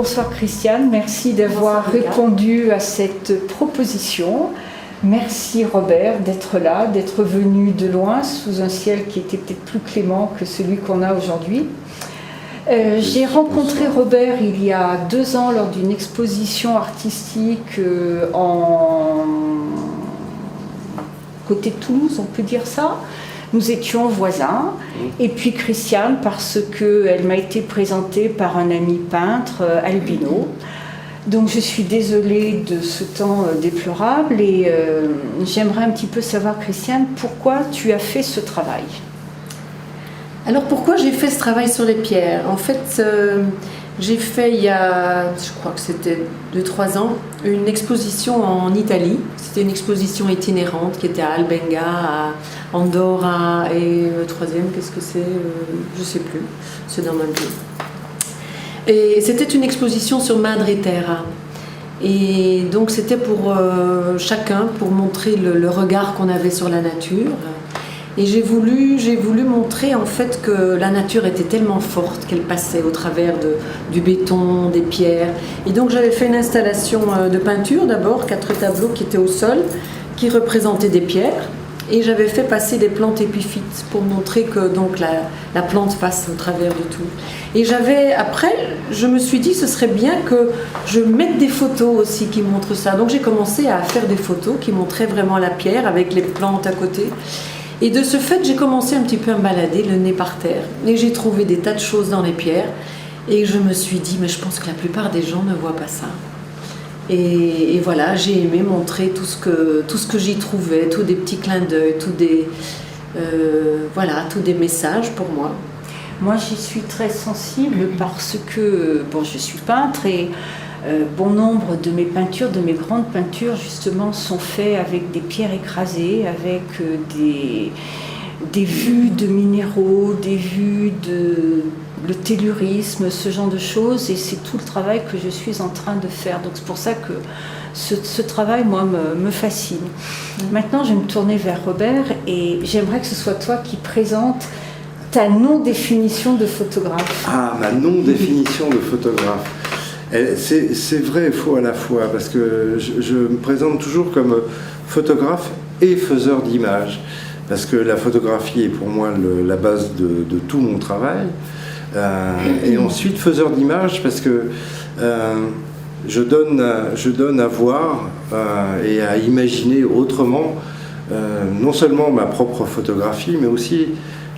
bonsoir Christiane, merci d'avoir répondu à cette proposition. Merci Robert d'être là, d'être venu de loin sous un ciel qui était peut-être plus clément que celui qu'on a aujourd'hui. J'ai rencontré Robert il y a 2 ans lors d'une exposition artistique côté de Toulouse, on peut dire ça. Nous étions voisins, et puis Christiane, parce qu'elle m'a été présentée par un ami peintre, albino. Donc je suis désolée de ce temps déplorable, et j'aimerais un petit peu savoir, Christiane, pourquoi tu as fait ce travail ? Alors pourquoi j'ai fait ce travail sur les pierres ? En fait, j'ai fait il y a, je crois que c'était 2-3 ans, une exposition en Italie. C'était une exposition itinérante qui était à Albenga, à Andorra, et le troisième, qu'est-ce que c'est ? Je ne sais plus, c'est dans ma vie. Et c'était une exposition sur Madre Terra. Et donc c'était pour chacun, pour montrer le regard qu'on avait sur la nature. Et j'ai voulu montrer en fait que la nature était tellement forte qu'elle passait au travers du béton, des pierres. Et donc j'avais fait une installation de peinture d'abord, 4 tableaux qui étaient au sol, qui représentaient des pierres. Et j'avais fait passer des plantes épiphytes pour montrer que donc la plante passe au travers de tout. Et après, je me suis dit ce serait bien que je mette des photos aussi qui montrent ça. Donc j'ai commencé à faire des photos qui montraient vraiment la pierre avec les plantes à côté. Et de ce fait, j'ai commencé un petit peu à me balader, le nez par terre. Et j'ai trouvé des tas de choses dans les pierres. Et je me suis dit, mais je pense que la plupart des gens ne voient pas ça. Et voilà, j'ai aimé montrer tout ce que j'y trouvais, tous des petits clins d'œil, tous des messages pour moi. Moi, j'y suis très sensible parce que, je suis peintre et bon nombre de mes peintures, de mes grandes peintures, justement, sont faites avec des pierres écrasées, avec des vues de minéraux, des vues de le tellurisme, ce genre de choses, et c'est tout le travail que je suis en train de faire. Donc c'est pour ça que ce travail, moi, me fascine. Maintenant, je vais me tourner vers Robert, et j'aimerais que ce soit toi qui présente ta non-définition de photographe. Ah, ma non-définition de photographe. C'est vrai et faux à la fois, parce que je me présente toujours comme photographe et faiseur d'images, parce que la photographie est pour moi la base de tout mon travail, et ensuite faiseur d'images parce que je donne à voir et à imaginer autrement non seulement ma propre photographie, mais aussi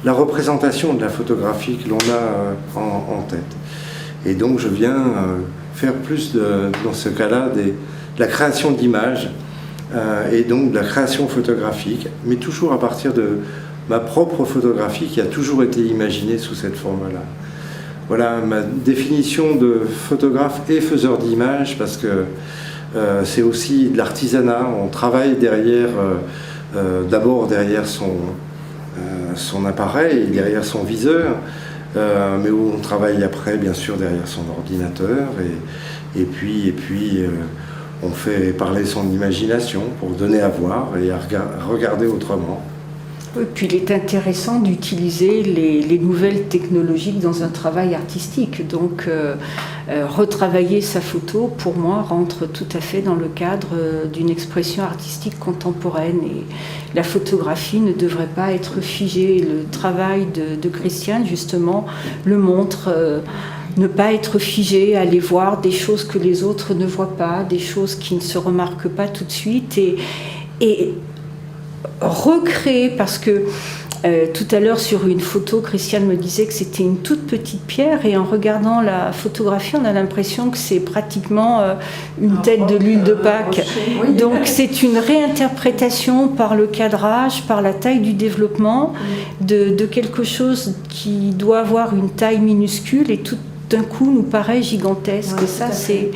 la représentation de la photographie que l'on a en tête. Et donc je viens faire plus dans ce cas-là de la création d'images et donc de la création photographique, mais toujours à partir de ma propre photographie qui a toujours été imaginée sous cette forme-là. Voilà ma définition de photographe et faiseur d'images, parce que c'est aussi de l'artisanat. On travaille d'abord derrière son appareil, derrière son viseur, mais où on travaille après, bien sûr, derrière son ordinateur, et puis on fait parler son imagination pour donner à voir et à regarder autrement. Et puis il est intéressant d'utiliser les nouvelles technologies dans un travail artistique. Donc retravailler sa photo, pour moi, rentre tout à fait dans le cadre d'une expression artistique contemporaine. Et la photographie ne devrait pas être figée. Le travail de Christiane, justement, le montre. Ne pas être figé, aller voir des choses que les autres ne voient pas, des choses qui ne se remarquent pas tout de suite, et recréer, parce que tout à l'heure sur une photo, Christiane me disait que c'était une toute petite pierre, et en regardant la photographie, on a l'impression que c'est pratiquement une tête de l'huile de Pâques. Oui. Donc c'est une réinterprétation par le cadrage, par la taille du développement, de quelque chose qui doit avoir une taille minuscule et tout d'un coup nous paraît gigantesque. Ouais, ça, c'est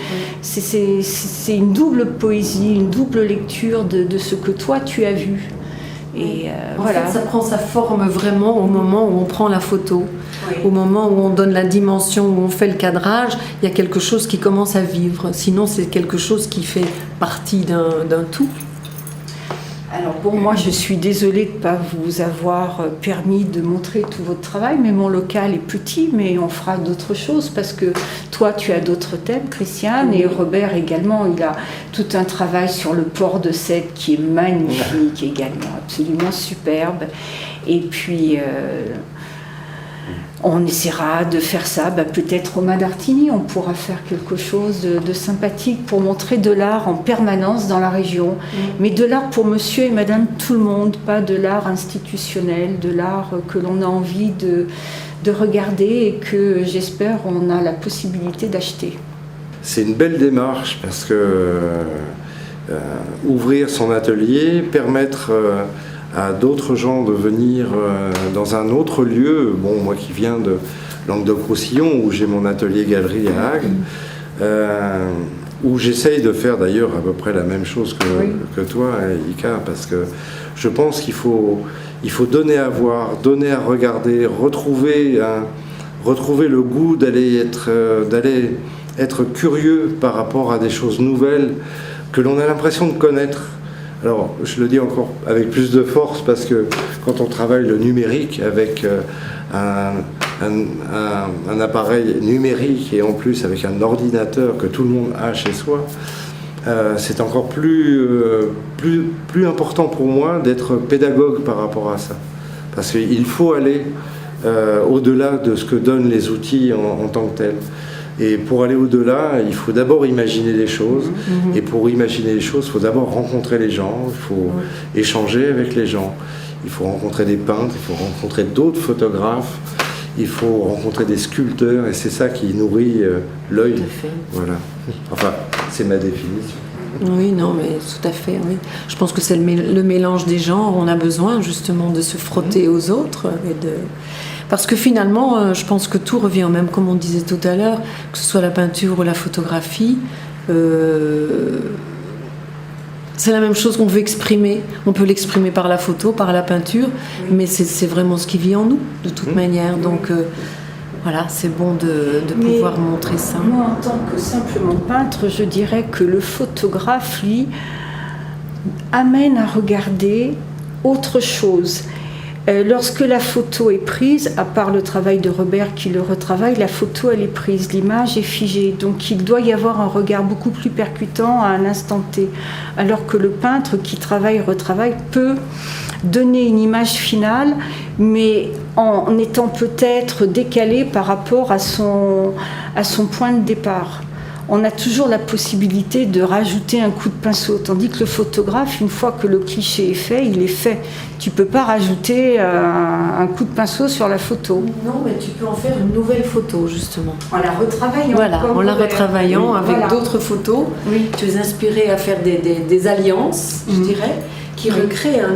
une double poésie, une double lecture de ce que toi tu as vu. Et en fait, ça prend sa forme vraiment au moment où on prend la photo, au moment où on donne la dimension, où on fait le cadrage, il y a quelque chose qui commence à vivre. Sinon, c'est quelque chose qui fait partie d'un tout. Alors bon, moi je suis désolée de ne pas vous avoir permis de montrer tout votre travail, mais mon local est petit, mais on fera d'autres choses parce que toi tu as d'autres thèmes, Christiane, et Robert également, il a tout un travail sur le port de Sète qui est magnifique également, absolument superbe. Et puis on essaiera de faire ça, peut-être Romain d'Artigny, on pourra faire quelque chose de sympathique pour montrer de l'art en permanence dans la région, mais de l'art pour monsieur et madame tout le monde, pas de l'art institutionnel, de l'art que l'on a envie de regarder et que j'espère on a la possibilité d'acheter. C'est une belle démarche parce que ouvrir son atelier, permettre à d'autres gens de venir dans un autre lieu. Bon, moi qui viens de Languedoc-Roussillon, où j'ai mon atelier-galerie à Agde, où j'essaye de faire d'ailleurs à peu près la même chose que toi, Ika, parce que je pense qu'il faut donner à voir, donner à regarder, retrouver le goût d'aller être curieux par rapport à des choses nouvelles que l'on a l'impression de connaître. Alors, je le dis encore avec plus de force parce que quand on travaille le numérique avec un appareil numérique et en plus avec un ordinateur que tout le monde a chez soi, c'est encore plus important pour moi d'être pédagogue par rapport à ça. Parce qu'il faut aller au-delà de ce que donnent les outils en tant que tels. Et pour aller au-delà, il faut d'abord imaginer les choses. Et pour imaginer les choses, il faut d'abord rencontrer les gens, il faut échanger avec les gens. Il faut rencontrer des peintres, il faut rencontrer d'autres photographes, il faut rencontrer des sculpteurs, et c'est ça qui nourrit l'œil. Tout à fait. Voilà. Enfin, c'est ma définition. Oui, non, mais tout à fait. Oui. Je pense que c'est le mélange des genres. On a besoin justement de se frotter aux autres parce que finalement, je pense que tout revient au même, comme on disait tout à l'heure, que ce soit la peinture ou la photographie. C'est la même chose qu'on veut exprimer. On peut l'exprimer par la photo, par la peinture, mais c'est vraiment ce qui vit en nous, de toute manière. Donc voilà, c'est bon de pouvoir montrer ça. Moi, en tant que simplement peintre, je dirais que le photographe, lui, amène à regarder autre chose. Lorsque la photo est prise, à part le travail de Robert qui le retravaille, la photo elle est prise, l'image est figée. Donc il doit y avoir un regard beaucoup plus percutant à un instant T. Alors que le peintre qui travaille, retravaille, peut donner une image finale, mais en étant peut-être décalé par rapport à son point de départ. On a toujours la possibilité de rajouter un coup de pinceau, tandis que le photographe, une fois que le cliché est fait, il est fait. Tu ne peux pas rajouter un coup de pinceau sur la photo. Non, mais tu peux en faire une nouvelle photo, justement. En la retravaillant. Voilà, en la retravaillant avec d'autres photos. Oui. Tu es inspiré à faire des alliances, je dirais, qui recréent un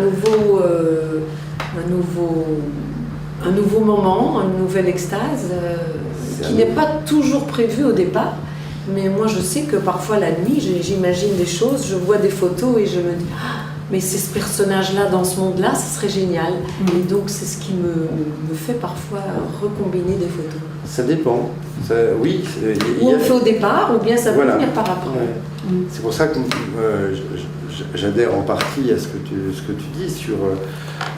nouveau moment, une nouvelle extase, qui n'est pas toujours prévu au départ. Mais moi, je sais que parfois, la nuit, j'imagine des choses, je vois des photos et je me dis mais c'est ce personnage-là dans ce monde-là, ce serait génial. Et donc, c'est ce qui me fait parfois recombiner des photos. Ça dépend. Oui. Ou on le fait au départ, ou bien ça peut venir par après. Ouais. C'est pour ça que j'adhère en partie à ce que tu dis sur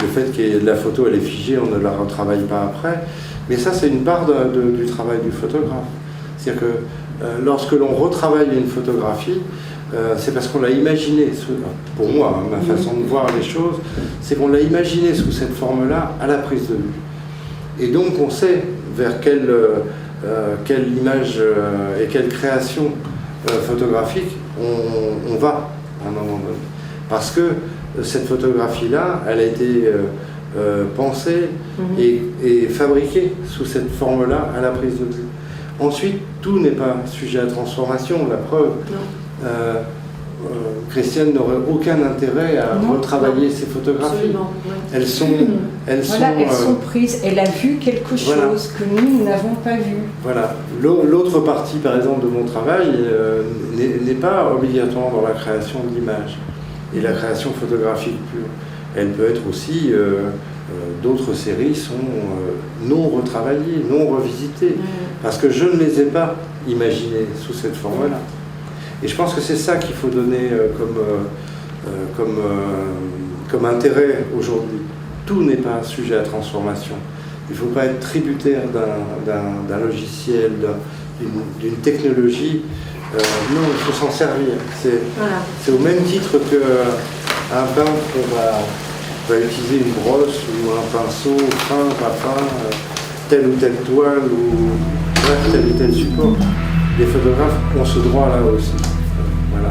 le fait que la photo, elle est figée, on ne la retravaille pas après. Mais ça, c'est une part du travail du photographe. C'est-à-dire que lorsque l'on retravaille une photographie, c'est parce qu'on l'a imaginé, pour moi, ma façon de voir les choses, c'est qu'on l'a imaginé sous cette forme-là à la prise de vue. Et donc on sait vers quelle image et quelle création photographique on va à un moment donné. Parce que cette photographie-là, elle a été pensée et fabriquée sous cette forme-là à la prise de vue. Ensuite, tout n'est pas sujet à transformation, la preuve. Christiane n'aurait aucun intérêt à retravailler ses photographies. Ouais. Elles sont prises. Elle a vu quelque chose que nous n'avons pas vu. Voilà. L'autre partie, par exemple, de mon travail n'est pas obligatoire dans la création de l'image et la création photographique pure. Elle peut être aussi... d'autres séries sont non retravaillées, non revisitées, parce que je ne les ai pas imaginées sous cette forme-là. Et je pense que c'est ça qu'il faut donner comme intérêt aujourd'hui. Tout n'est pas un sujet à transformation. Il ne faut pas être tributaire d'un logiciel, d'une technologie. Non, il faut s'en servir. C'est au même titre qu'un peintre va utiliser une brosse ou un pinceau fin, pas fin, telle ou telle toile ou bref, tel ou tel support. Les photographes ont ce droit-là aussi. Voilà.